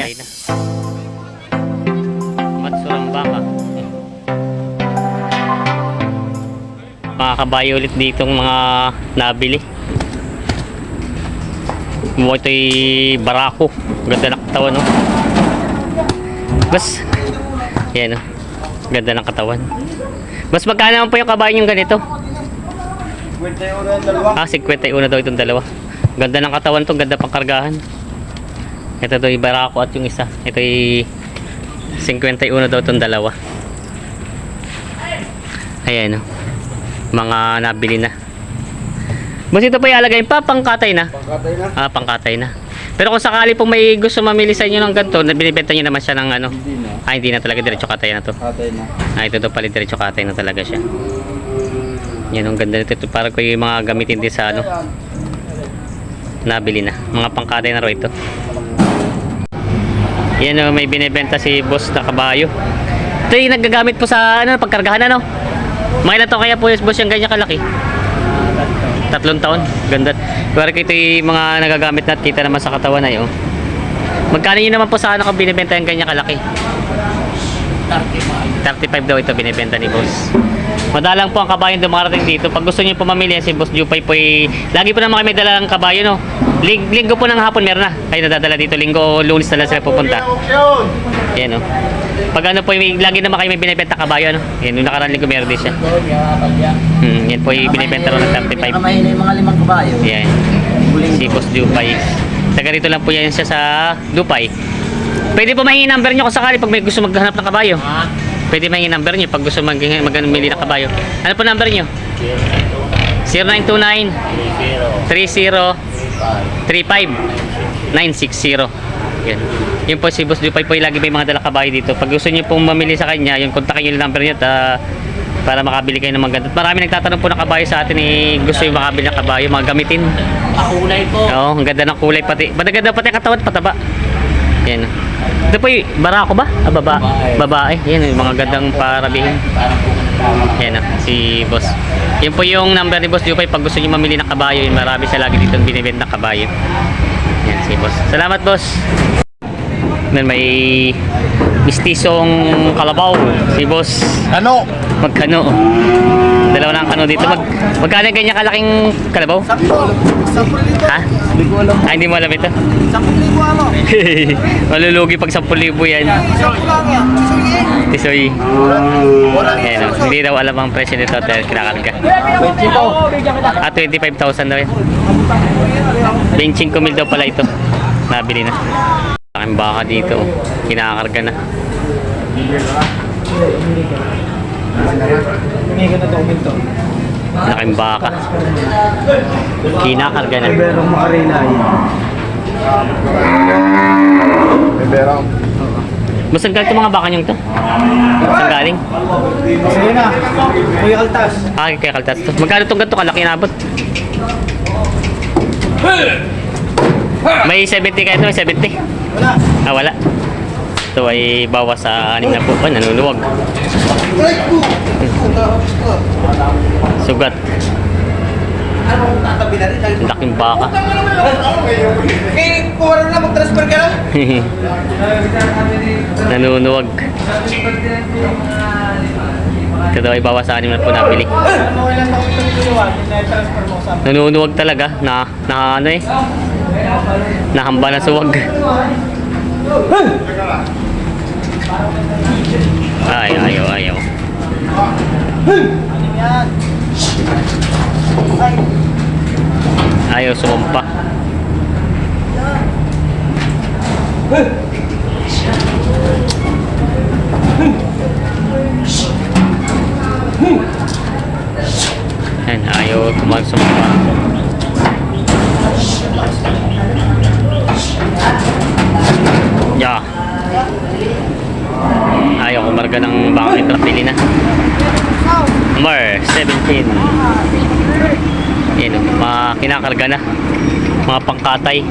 Patay na. Matsurang baka. Mga kabayo ulit ditong mga nabili. Ito'y barako. Ganda ng katawan, no? Bas, yan, no? Ganda ng katawan. Bas, magkano naman po yung kabayo yung ganito? 51 dalawa. 51 daw itong dalawa. Ganda ng katawan to, ganda pang kargahan. Ito to yung barako at yung isa. Ito yung 51 daw itong dalawa. Ayan, no? Mga nabili na. Bas, ito pa ialagay pa, pangkatay na. Pangkatay na. Pangkatay na. Pero kung sakali pong may gusto mamili sa inyo ng ganito, binibenta nyo naman siya ng ano? Hindi na. Hindi na talaga, diretso katay na to. Katay na. Ito to pala, diretso katay na talaga siya. Yan, ang ganda nito. Para ko yung mga gamitin din sa ano, nabili na. Mga pangkatay na ro ito. Yan, may binibenta si boss na kabayo. Ito yung nagagamit po sa ano, pagkargahan, ano? Mga ilan taon kaya po boss yung ganyan kalaki? 3 taon. Ganda. Pero ito yung mga nagagamit na kita naman sa katawan ay, oh. Magkano yun naman po sa ano kung binibenta yung ganyan kalaki? 35 daw ito binibenta ni boss. Madalang po ang kabayo dumarating dito. Pag gusto niyo po mamili si Boss Jupay po lagi po naman kami dalang kabayo, no? Linggo po ng hapon meron na. Kayo nadadala dito. Linggo o Lunes na lang sila pupunta. Yan, no? Pag ano po lagi naman kayo may binibenta kabayo, no? Yan, yung nakaraan linggo meron din siya. Yan po yung binibenta rin ng 35. Kamay na yung mga 5 kabayo. Yan. Si Boss Jupay. Taga rito lang po yan siya sa Dupay. Pwede po mahingi number nyo kung sakali pag may gusto maghanap ng kabayo. Pwede mahingi number nyo pag gusto mamili ng kabayo. Ano po number nyo? 0929 30 35 960. Yan. Yun po si Boss Jupay po lagi may mga dala kabayo dito. Pag gusto nyo pong mamili sa kanya, yung kontakin nyo yung number nyo para makabili kayo ng mga ganito. Marami nagtatanong po ng kabayo sa atin gusto yung makabili ng kabayo, mga gamitin. Kulay po. Oo, ang ganda ng kulay pati. Maganda pati ang katawan, pataba. Yan. Ito po yung barako ba? Babae. Yan, yung mga gandang parabihin. Yan, si boss. Yan po yung number ni Boss Jupay pag gusto niyo mamili ng kabayo. Marami siya lagi dito binibenta ng kabayo. Yan, si boss. Salamat, boss. Then may mistisong kalabaw si boss. Ano? Magkano? Dalawa na ang kano dito. Magkano ganyan kalaking kalabaw? 10,000. Ha? Hindi ko alam. Hindi mo alam ito? 10,000 ano? Malulugi pag 10,000 yan. 10 lang yan. Tisoy. Ayan, no? Hindi daw alam ang presyo nito at kinakarga. 25,000 daw yan. 25,000 daw pala ito. Nabili na. Ang baka dito. Kinakarga na. Laking baka. Kinakarga na. Berong makarina yun. Berong. Masang galing mga baka niyong to? Masang galing? Sige na. Kuya Kaltas. Kaya kaltas to. Magkano itong ganito kalaki nabot? May 70 kayo ito, may 70. Wala. Wala. Ito ay bawas sa 6 na po. Nanuluwag. Sugat. Ang laking baka. Eh, kung wala na, mag-transfer ka lang. Nanunuwag. Ito daw ay bawas sa 6 na po nabili. Nanunuwag talaga. Ano eh. Nahamba na suwag. Ayaw. Ayaw sumumpa. Ayan, ayaw sumumpa. Yeah. Ayaw kumarga ng baka ito. Pili na. Number 17. Yan, mga kinakarga na. Mga pangkatay.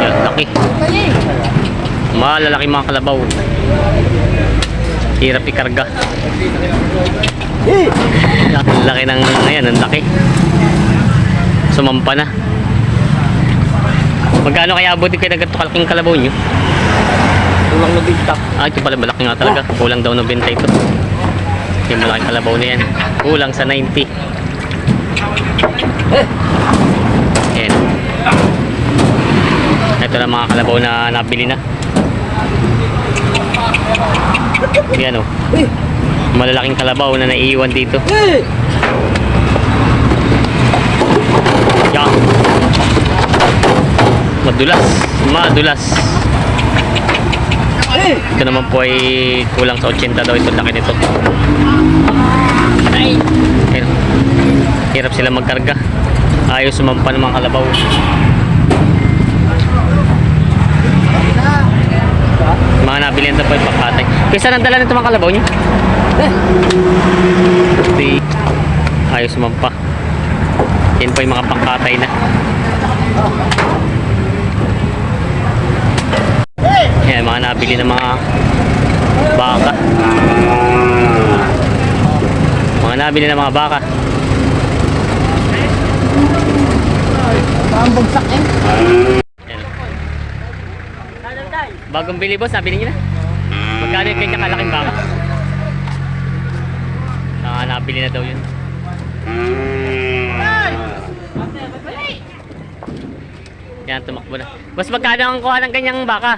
Yan, laki. Malalaki mga kalabaw. Hirap ikarga. Ang laki ng, ayan, ang laki. Sumampa na. Magkano kaya abutin kayo na ganito kalaking kalabaw nyo? Kulang na big top. Ah, ito pala, malaki nga talaga. Kulang daw ng benta ito. Yung malaking kalabaw na yan. Kulang sa 90. Ayan. Ito na mga kalabaw na nabili na. Yan o. Malalaking kalabaw na naiiwan dito. Yan. Madulas. Madulas. Ito naman po ay kulang sa 80 daw ito. Laki nito. Ayan. Hirap sila magkarga. Ayaw sumampa ng mga kalabaw. Mga nabili na po yung pagkatay. Kaysa nandala nito mga kalabaw niyo? Ayaw sumampa. Yan po yung mga pangkatay na. Yan, mga nabili ng mga baka. Mga nabili ng mga baka. Ang bagsak eh. Yan. Bagong bili boss, nabili niyo na? Magkano yung kanya kalaking baka? Nabili na daw yun. Yan, tumakbo na. Boss, magkano ang kuha ng ganyang baka?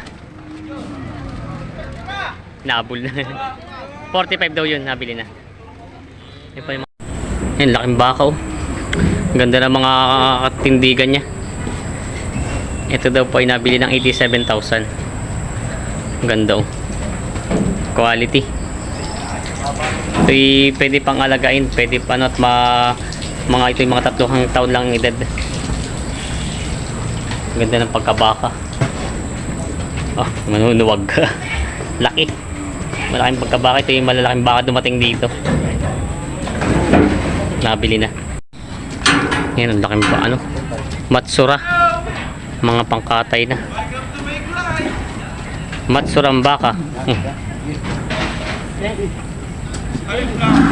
Nabul na. 45 daw yun, nabili na. Yan pa yung mga... Yan, laking baka oh. Ganda ng mga tindigan niya. Ito daw po ay nabili ng 87,000. Ganda oh. Quality. Ito ay pwede pang alagain. Pwede pa not mga ito yung mga 3 taon lang edad. Ganda ng pagkabaka. Oh, manunuwag. Laki. Malaking pagkabaka. Ito yung malalaking baka dumating dito. Nabili na. Yan, ang laking pa ano. Matsura. Mga pangkatay na. Matsura ang baka.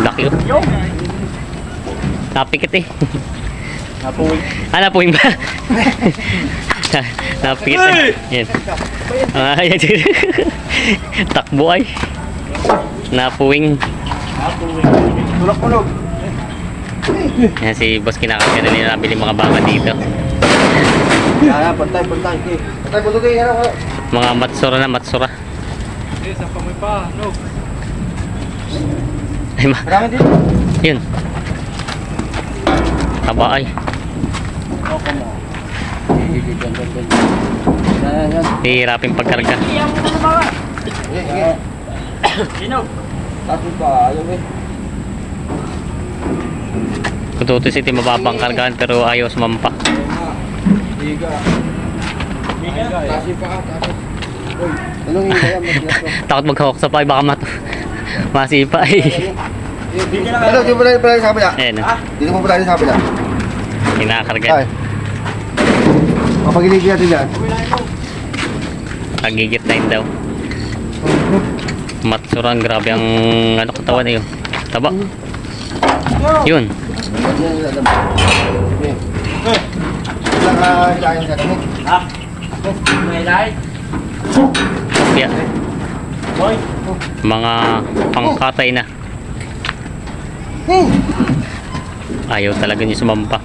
Laki oh. Napikit eh. Napuwing. Napuwing ba? Napikit eh. Yan. Yan. Takbo ay. Napuwing. Tulak-tulog. Yan si boss kinakarga na nila nabili mga baka dito. Yan, pantay. Pantay, bulugay. Mga matsura na matsura. Sa pamoy pa, no. Ay ma. Marami dito. Yun. Taba ay. Okay mo. Yan. Hihirapin pagkarga. Sino? Tapos pa, ayaw eh. Kututo City mababang kargaan pero ayaw sumampa. Biga. Tapos pa, tapos. Uy, tulungin ko yan. Takot maghawak sa pay baka masipa eh. Ano, dito mo na yung sabi na? Ayan. Dito mo pala yung sabi na? Kinakarga. Ay. Papagilig natin yan. Pagigit na yun daw. Matsurang grabe ang ano katawan na yun. Taba. Yun. Ha? May light? Yeah. Mga pangkatay na. Ayaw talaga niya sumampa.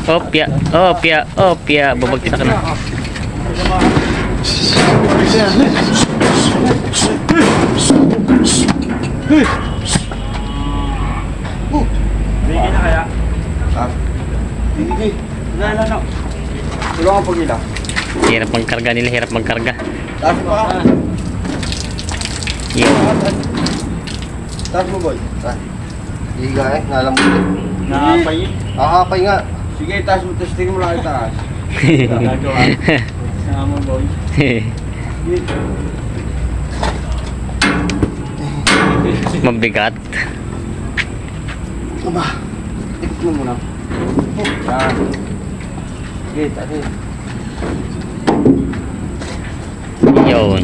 Opya, opya, opya. Babagtisak na. Bigyan na kaya? Ha? Bigyan. No. Tulungan po nila. Hirap magkarga nila, hirap magkarga. Taas mo pa. Yun. Taas mo boy. Taas. Higa eh, nalamot eh. Nakapay. Kakapay nga. Sige, taas mo. Testing mo lang itaas. Gagawa. Sama boy. Mabigat. Aba. Tikit mo muna. Yan. Sige, taas eh. Yun.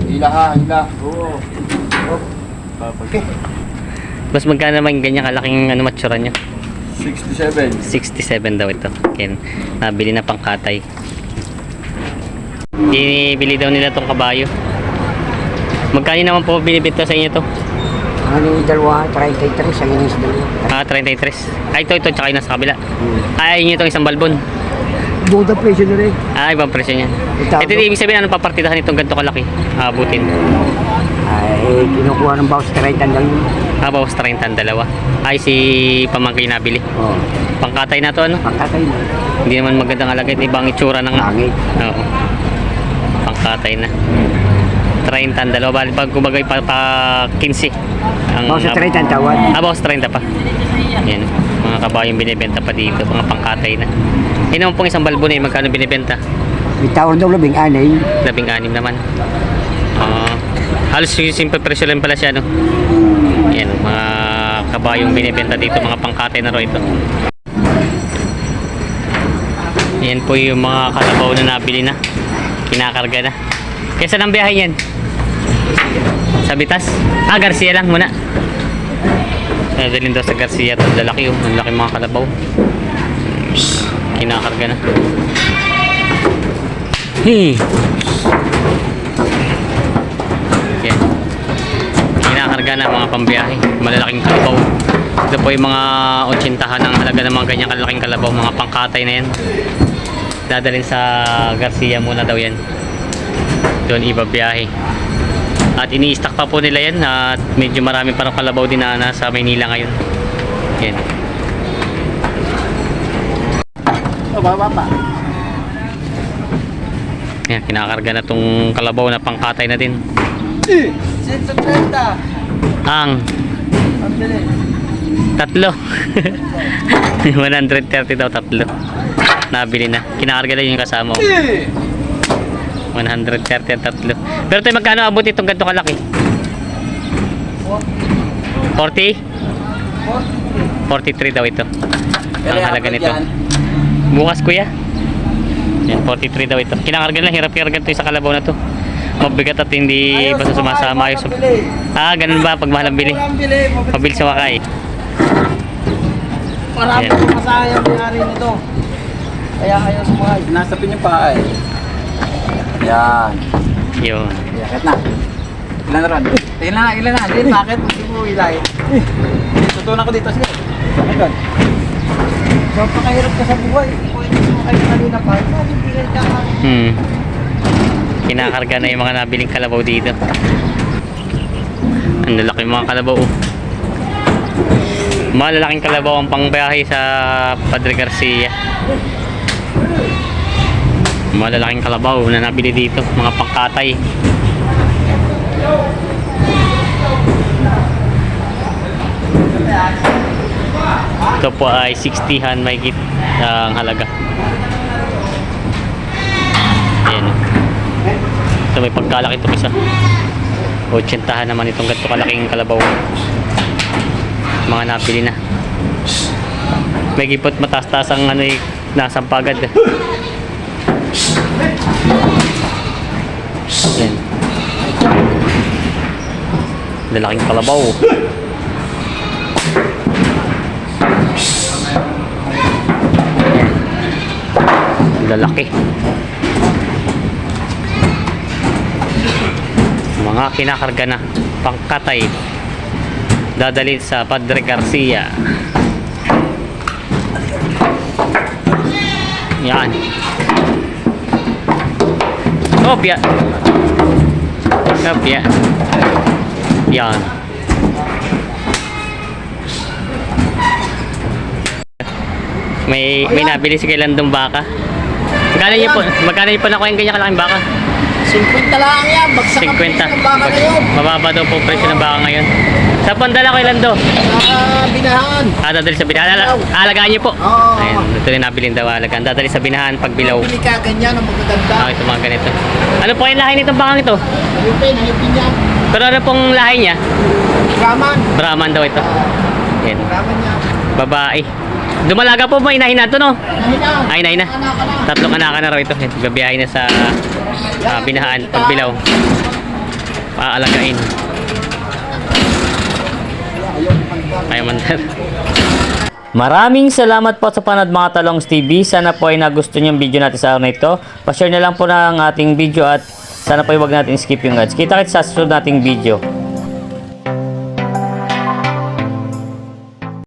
Hila ha, hila. Oo. Okay. Mas magkano naman ganyan kalaking ano matsura niya? 67. 67 daw ito. Ken, nabili na pangkatay. Binibili daw nila tong kabayo. Magkano naman po binibenta sa inyo to? Ano yung dalawa? 33 ang inis dalawa. 33. Ito, tsaka yung nasa kabila. Yun itong isang balbon. Buda presyo na rin. Ibang presyo niya. Ito. Ito, ibig sabihin, ano papartidahan itong ganito kalaki? Abutin. Ay, kinukuha ng bawas 30 lang yun. Bawas 30 ang dalawa. Si pamangkin nabili. Oo. Pangkatay na to, ano? Pagkatay na. Hindi naman magandang alagay. Ibang itsura na nga. Pangit. Oo. Pangkatay na. 30 ang dalawa. Bali pag kumagay pa 15. Bawas sa 30 ang tawad. Bawas 30 pa. Yan. Mga kabayong binibenta pa dito. Mga pangkatay na. Yan naman pong isang balbon magkano binibenta? May tawad daw 16. 16 naman. Halos yung simple presyo lang pala siya, no? Yan, mga kabayong binibenta dito, mga pangkatay na ro ito. Yan po yung mga kalabaw na nabili na. Kinakarga na. Kaya saan ang biyahe yan? Sa Bitas? Garcia lang muna. Dalhin daw sa Garcia. Ito, lalaki oh. Ang laki mga kalabaw. Kinakarga na. Yan. Kinakarga na mga pambiyahe. Malalaking kalabaw. Ito po yung mga 80 ng halaga ng mga ganyang kalaking kalabaw. Mga pangkatay na yan. Dadalhin sa Garcia muna daw yan. Doon ibabiyahe. At ini-stock pa po nila yan. At medyo marami parang kalabaw din na nasa Maynila ngayon. Yan. Baba pa. Yan, kinakarga na tong kalabaw na pangkatay na din. 130. Ang tatlo. 130 daw tatlo. Nabili na. Kinakarga lang yung kasama ko. 130 ang tatlo. Pero tayo magkano abot itong ganito kalaki? 40? 43 daw ito. Ang halaga nito. Bukas kuya. Yan, 43 daw ito. Kinakarga lang, hirap karga ito sa kalabaw na to. Mabigat at hindi basta sumasama. Ganun ba pag mahal ang bili? Mabilis sa wakay. Marami Ayan. kong masayang nangyari nito. Kaya ayaw sumakay. Nasapin yung paa eh. Yan. Yun. Yakit na. Ilan na ron? Ilan na. Hindi, bakit? Hindi mo ilay. Tutunan ko dito. Sige. Ayun. Napakahirap ka sa buhay. Pwede sumakay ka kanina pa. Nabibigay ka ka. Kinakarga na yung mga nabiling kalabaw dito. Ang lalaki mga kalabaw. Malalaking kalabaw ang pangbiyahe sa Padre Garcia. Malalaking kalabaw na nabili dito, mga pangkatay. Ito po ay 60han mahigit ang halaga. Ayan. Ito may pagkalaki ito isa. 80han naman itong ganito kalaking kalabaw. Mga nabili na. May gipot mataas-taas ang ano nasampagad. Yan. Lalaking kalabaw. Lalaki. Mga kinakarga na pangkatay. Dadalhin sa Padre Garcia. Yan. Kopya. Kopya. Yan. May nabili si Kailandong baka. Magkano niyo po nakuha yung ganyan kalaking baka? 50 lang yan. Bagsak ang 50. presyo ng baka ngayon. Mababa daw po presyo ng baka ngayon. Sa pandala kay Lando. Binahan. Dadali sa binahan. Alagaan niyo po. Oo. Ayun, ito rin nabiling daw alagaan. Dadali sa binahan pag bilaw. Bili ka ganyan ang magaganda. Ito mga ganito. Ano po yung lahi nitong bakang ito? Ayupin yan. Pero ano pong lahi niya? Brahman. Brahman daw ito. Yan. Brahman yan. Babae. Dumalaga po ba? Inahin na ito, no? Nahina. Ay, inahin na. Anak ka na. Tatlong anak na raw ito. Gabiyahin na sa binahaan, pagbilaw. Paalagain. Ayaw mandar. Maraming salamat po sa panood mga Talongs TV. Sana po ay nagustuhan yung video natin sa araw na ito. Pa-share na lang po ng ating video at sana po ay huwag natin skip yung ads. Kita-kits sa susunod nating video.